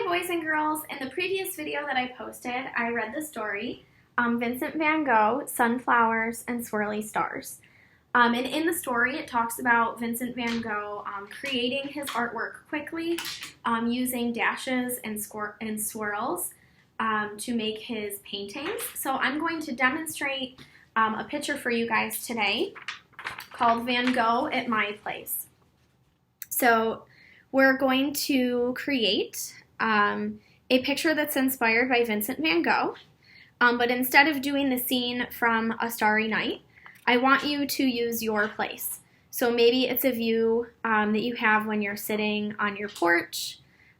Hi boys and girls. In the previous video that I posted, I read the story, Vincent Van Gogh, Sunflowers and Swirly Stars. And in the story it talks about Vincent Van Gogh creating his artwork quickly using dashes and swirls to make his paintings. So I'm going to demonstrate a picture for you guys today called Van Gogh at My Place. So we're going to create a picture that's inspired by Vincent Van Gogh, but instead of doing the scene from A Starry Night, I want you to use your place. So maybe it's a view that you have when you're sitting on your porch,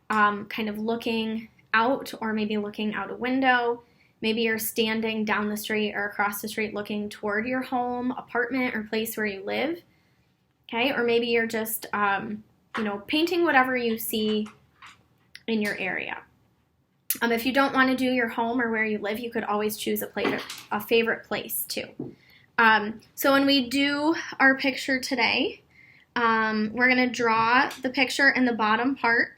kind of looking out, or maybe looking out a window. Maybe you're standing down the street or across the street looking toward your home, apartment, or place where you live. Okay, or maybe you're just painting whatever you see in your area. If you don't want to do your home or where you live, you could always choose a favorite place too. So when we do our picture today, we're going to draw the picture in the bottom part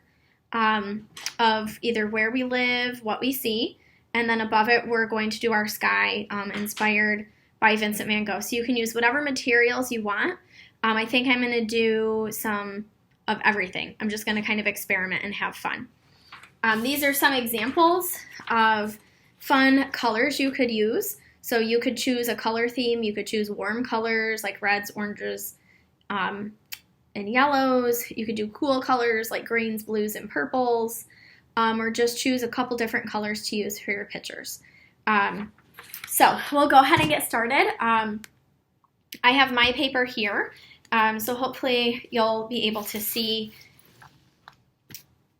of either where we live, what we see, and then above it we're going to do our sky inspired by Vincent Van Gogh. So you can use whatever materials you want. I think I'm going to do some of everything. I'm just going to kind of experiment and have fun. These are some examples of fun colors you could use. So you could choose a color theme. You could choose warm colors like reds, oranges, and yellows. You could do cool colors like greens, blues, and purples, or just choose a couple different colors to use for your pictures. So we'll go ahead and get started. I have my paper here. So hopefully you'll be able to see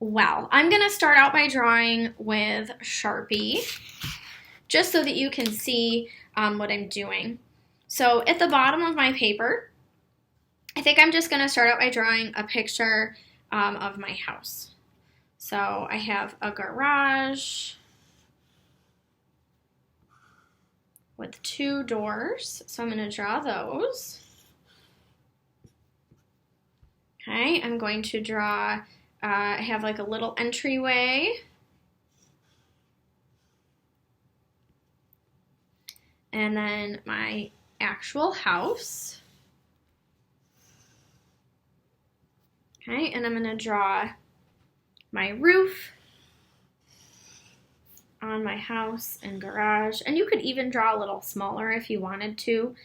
well. I'm going to start out by drawing with Sharpie, just so that you can see what I'm doing. So at the bottom of my paper, I think I'm just going to start out by drawing a picture of my house. So I have a garage with 2 doors, so I'm going to draw those. Okay, I'm going to draw, I have like a little entryway. And then my actual house. Okay, and I'm going to draw my roof on my house and garage. And you could even draw a little smaller if you wanted to.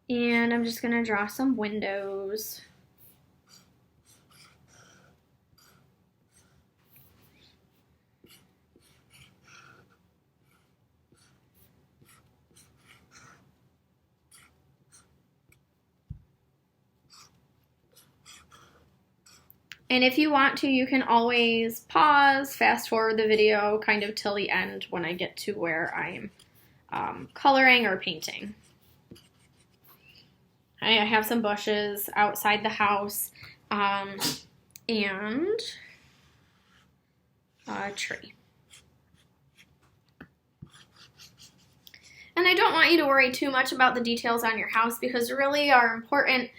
And I'm just going to draw some windows. And if you want to, you can always pause, fast forward the video kind of till the end when I get to where I'm coloring or painting. I have some bushes outside the house and a tree. And I don't want you to worry too much about the details on your house, because really our important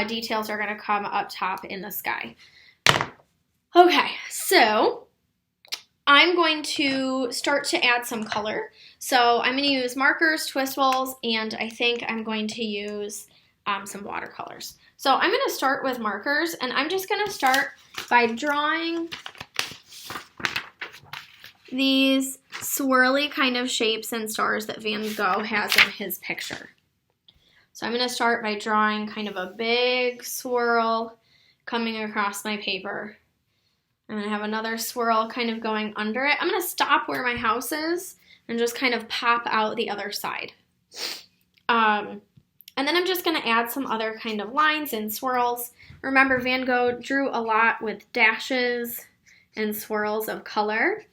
details are going to come up top in the sky. Okay, so I'm going to start to add some color. So I'm going to use markers, twistables, and I think I'm going to use some watercolors. So I'm going to start with markers, and I'm just going to start by drawing these swirly kind of shapes and stars that Van Gogh has in his picture. So I'm going to start by drawing kind of a big swirl coming across my paper. I'm going to have another swirl kind of going under it. I'm going to stop where my house is and just kind of pop out the other side. And then I'm just going to add some other kind of lines and swirls. Remember, Van Gogh drew a lot with dashes and swirls of color.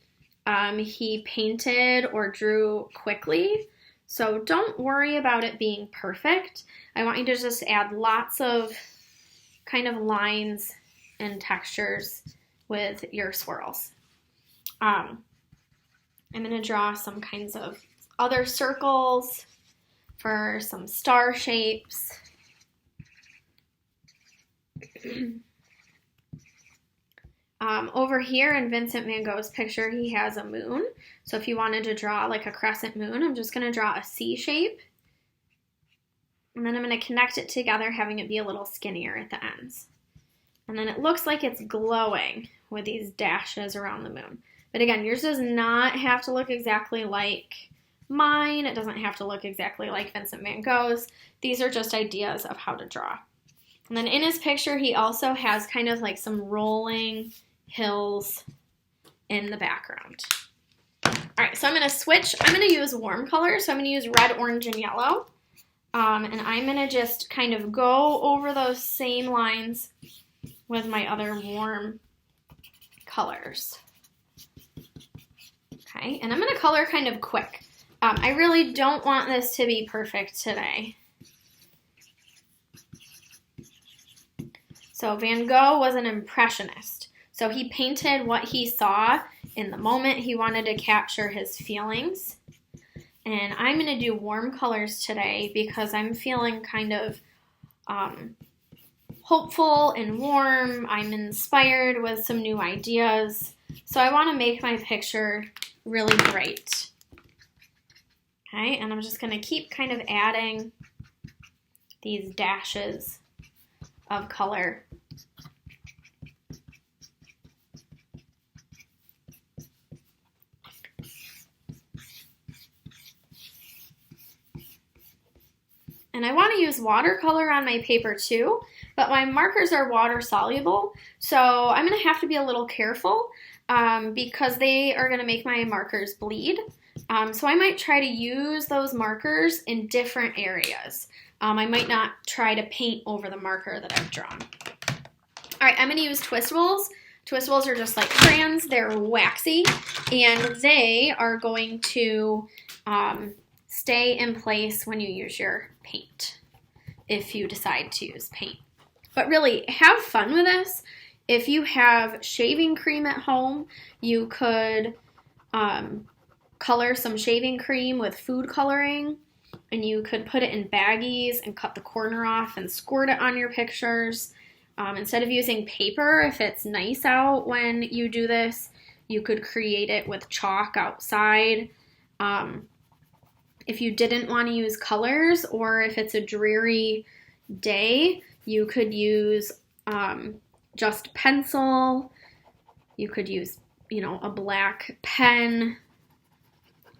He painted or drew quickly, so don't worry about it being perfect. I want you to just add lots of kind of lines and textures with your swirls. I'm going to draw some kinds of other circles for some star shapes. Over here in Vincent Van Gogh's picture, he has a moon. So if you wanted to draw like a crescent moon, I'm just going to draw a C shape. And then I'm going to connect it together, having it be a little skinnier at the ends. And then it looks like it's glowing with these dashes around the moon. But again, yours does not have to look exactly like mine. It doesn't have to look exactly like Vincent Van Gogh's. These are just ideas of how to draw. And then in his picture, he also has kind of like some rolling hills in the background. All right, so I'm going to switch. I'm going to use warm colors. So I'm going to use red, orange, and yellow. And I'm going to just kind of go over those same lines with my other warm colors. Okay, and I'm going to color kind of quick. I really don't want this to be perfect today. So Van Gogh was an impressionist. So he painted what he saw in the moment. He wanted to capture his feelings. And I'm going to do warm colors today because I'm feeling kind of hopeful and warm. I'm inspired with some new ideas. So I want to make my picture really bright. Okay, and I'm just going to keep kind of adding these dashes of color. And I want to use watercolor on my paper too, but my markers are water soluble, so I'm going to have to be a little careful because they are going to make my markers bleed. So I might try to use those markers in different areas. I might not try to paint over the marker that I've drawn. All right, I'm going to use twistables. Twistables are just like crayons. They're waxy, and they are going to stay in place when you use your paint, if you decide to use paint. But really, have fun with this. If you have shaving cream at home, you could color some shaving cream with food coloring, and you could put it in baggies and cut the corner off and squirt it on your pictures. Instead of using paper, if it's nice out when you do this, you could create it with chalk outside. If you didn't want to use colors, or if it's a dreary day, you could use just pencil. You could use, a black pen,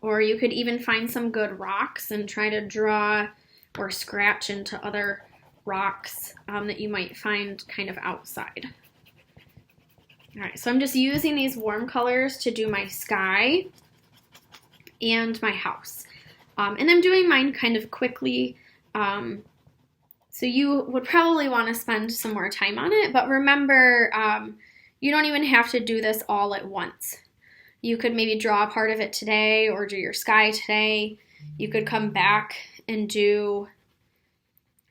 or you could even find some good rocks and try to draw or scratch into other rocks that you might find kind of outside. All right, so I'm just using these warm colors to do my sky and my house. And I'm doing mine kind of quickly, so you would probably want to spend some more time on it, but remember, you don't even have to do this all at once. You could maybe draw a part of it today or do your sky today. You could come back and do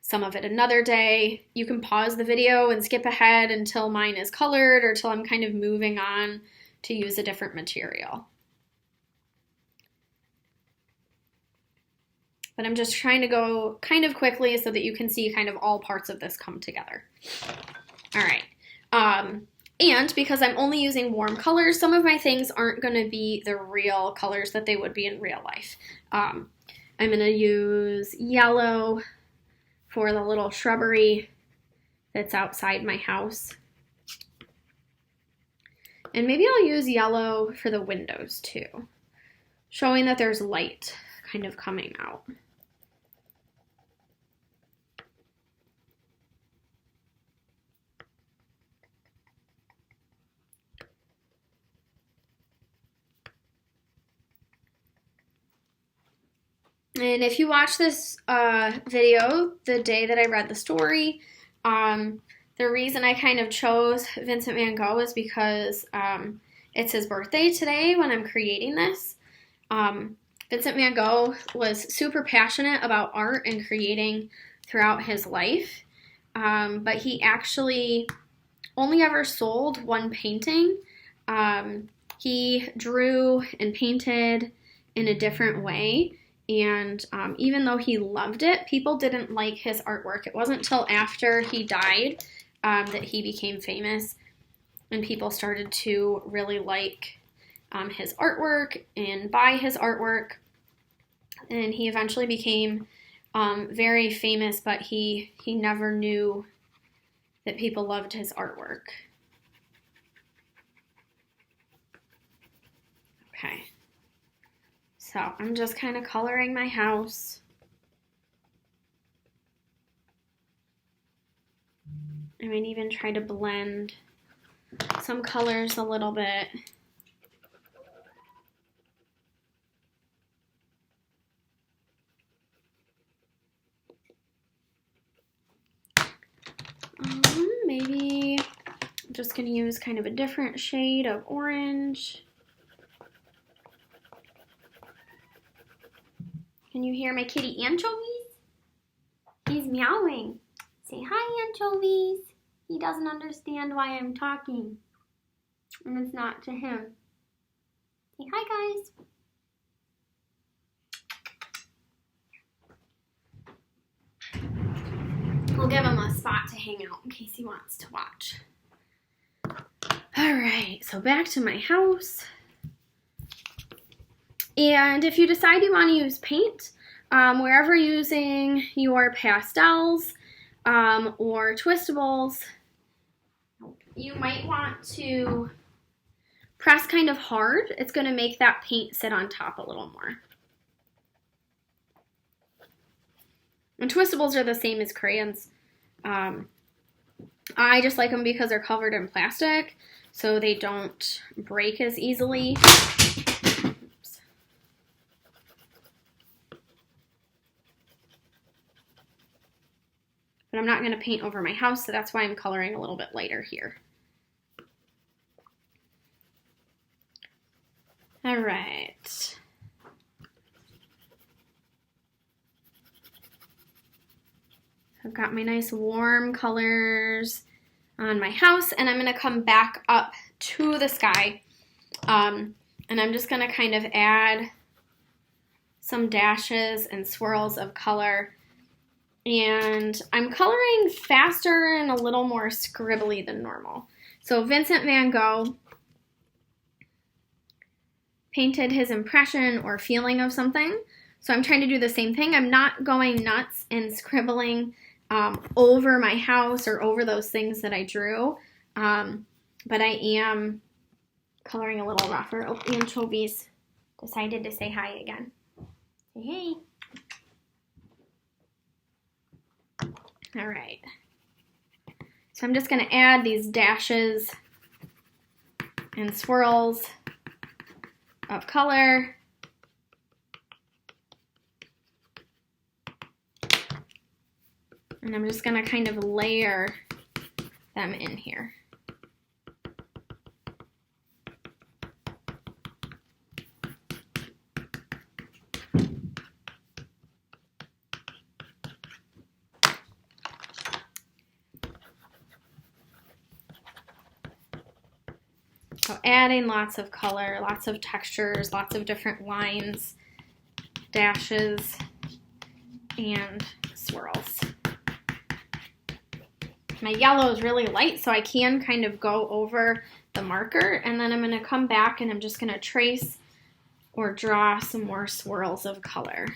some of it another day. You can pause the video and skip ahead until mine is colored or till I'm kind of moving on to use a different material. But I'm just trying to go kind of quickly so that you can see kind of all parts of this come together. All right. And because I'm only using warm colors, some of my things aren't going to be the real colors that they would be in real life. I'm going to use yellow for the little shrubbery that's outside my house. And maybe I'll use yellow for the windows too, showing that there's light kind of coming out. And if you watch this video the day that I read the story, the reason I kind of chose Vincent Van Gogh is because it's his birthday today when I'm creating this. Vincent Van Gogh was super passionate about art and creating throughout his life, but he actually only ever sold one painting. He drew and painted in a different way. And even though he loved it, people didn't like his artwork. It wasn't until after he died that he became famous. and people started to really like his artwork and buy his artwork. And he eventually became very famous, but he never knew that people loved his artwork. Okay, so I'm just kind of coloring my house. I might even try to blend some colors a little bit. Maybe I'm just going to use kind of a different shade of orange. Can you hear my kitty Anchovies? He's meowing. Say hi, Anchovies. He doesn't understand why I'm talking. And it's not to him. Say hi, guys. We'll give him a spot to hang out in case he wants to watch. All right, so back to my house. And if you decide you want to use paint, wherever you're using your pastels or twistables, you might want to press kind of hard. It's going to make that paint sit on top a little more. And twistables are the same as crayons. I just like them because they're covered in plastic, so they don't break as easily. Oops. But I'm not going to paint over my house, so that's why I'm coloring a little bit lighter here. All right. I've got my nice warm colors on my house, and I'm going to come back up to the sky, and I'm just going to kind of add some dashes and swirls of color, and I'm coloring faster and a little more scribbly than normal. So Vincent Van Gogh painted his impression or feeling of something, so I'm trying to do the same thing. I'm not going nuts and scribbling over my house or over those things that I drew, but I am coloring a little rougher. Oh, Anchovies decided to say hi again. Say hey. All right. So I'm just going to add these dashes and swirls of color. And I'm just going to kind of layer them in here. So adding lots of color, lots of textures, lots of different lines, dashes, and swirls. My yellow is really light, so I can kind of go over the marker, and then I'm going to come back and I'm just going to trace or draw some more swirls of color.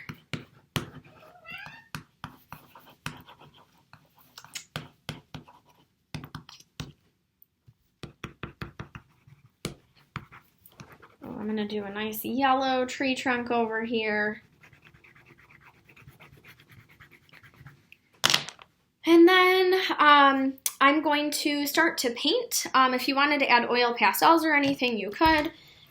I'm going to do a nice yellow tree trunk over here. And then I'm going to start to paint. If you wanted to add oil pastels or anything, you could.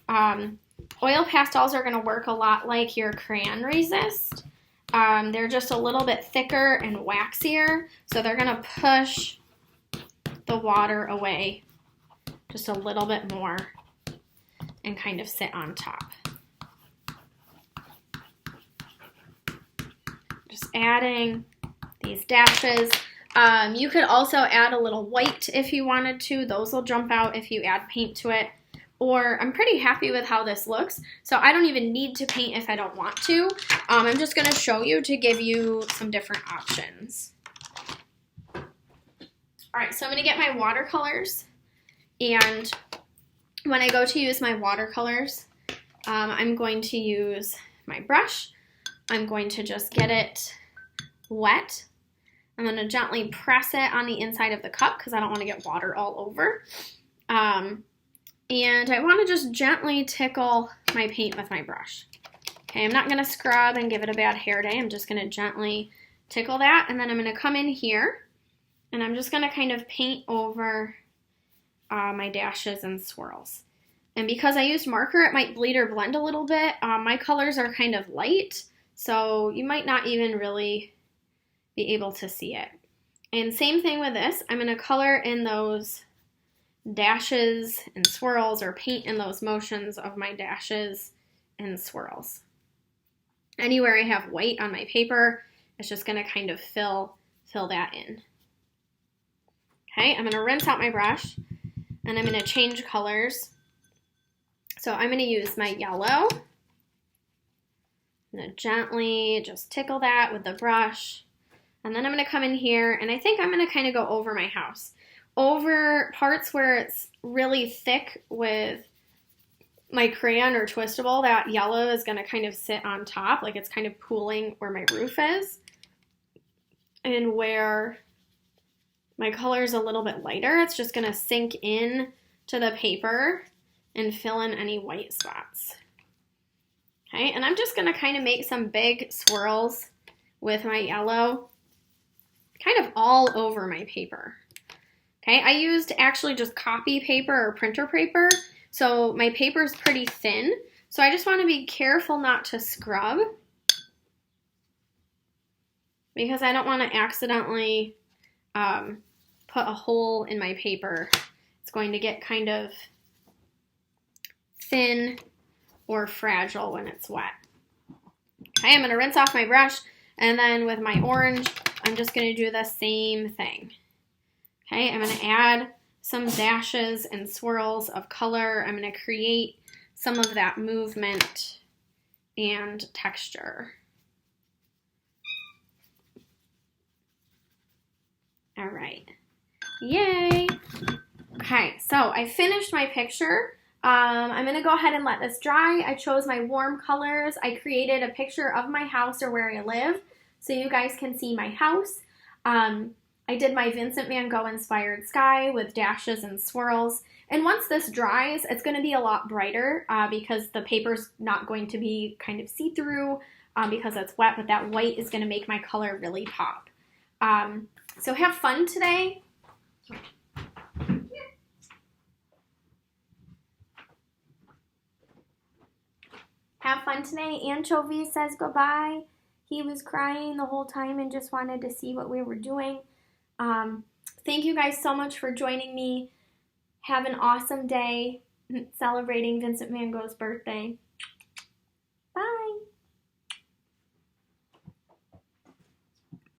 Oil pastels are going to work a lot like your crayon resist. They're just a little bit thicker and waxier, so they're going to push the water away just a little bit more and kind of sit on top. Just adding these dashes. You could also add a little white if you wanted to. Those will jump out if you add paint to it. Or I'm pretty happy with how this looks, so I don't even need to paint if I don't want to. I'm just going to show you to give you some different options. All right, so I'm going to get my watercolors, And when I go to use my watercolors, I'm going to use my brush. I'm going to just get it wet. I'm going to gently press it on the inside of the cup because I don't want to get water all over. And I want to just gently tickle my paint with my brush. Okay, I'm not going to scrub and give it a bad hair day. I'm just going to gently tickle that, and then I'm going to come in here and I'm just going to kind of paint over my dashes and swirls. And because I used marker, it might bleed or blend a little bit. My colors are kind of light, so you might not even really be able to see it. And same thing with this. I'm going to color in those dashes and swirls, or paint in those motions of my dashes and swirls. Anywhere I have white on my paper, it's just going to kind of fill that in. Okay, I'm going to rinse out my brush, and I'm going to change colors. So I'm going to use my yellow. I'm going to gently just tickle that with the brush. And then I'm going to come in here, and I think I'm going to kind of go over my house. Over parts where it's really thick with my crayon or twistable, that yellow is going to kind of sit on top, like it's kind of pooling where my roof is. And where my color is a little bit lighter, it's just going to sink in to the paper and fill in any white spots. Okay, and I'm just going to kind of make some big swirls with my yellow, kind of all over my paper. Okay, I used actually just copy paper or printer paper, so my paper is pretty thin, so I just want to be careful not to scrub because I don't want to accidentally put a hole in my paper. It's going to get kind of thin or fragile when it's wet. Okay, I'm going to rinse off my brush, and then with my orange, I'm just going to do the same thing. Okay, I'm going to add some dashes and swirls of color. I'm going to create some of that movement and texture. All right. Yay! Okay, so I finished my picture. I'm going to go ahead and let this dry. I chose my warm colors. I created a picture of my house or where I live so you guys can see my house. I did my Vincent Van Gogh inspired sky with dashes and swirls. And once this dries, it's going to be a lot brighter because the paper's not going to be kind of see-through because it's wet, but that white is going to make my color really pop. So have fun today. Have fun today. Anchovy says goodbye. He was crying the whole time and just wanted to see what we were doing. Thank you guys so much for joining me. Have an awesome day celebrating Vincent Van Gogh's birthday.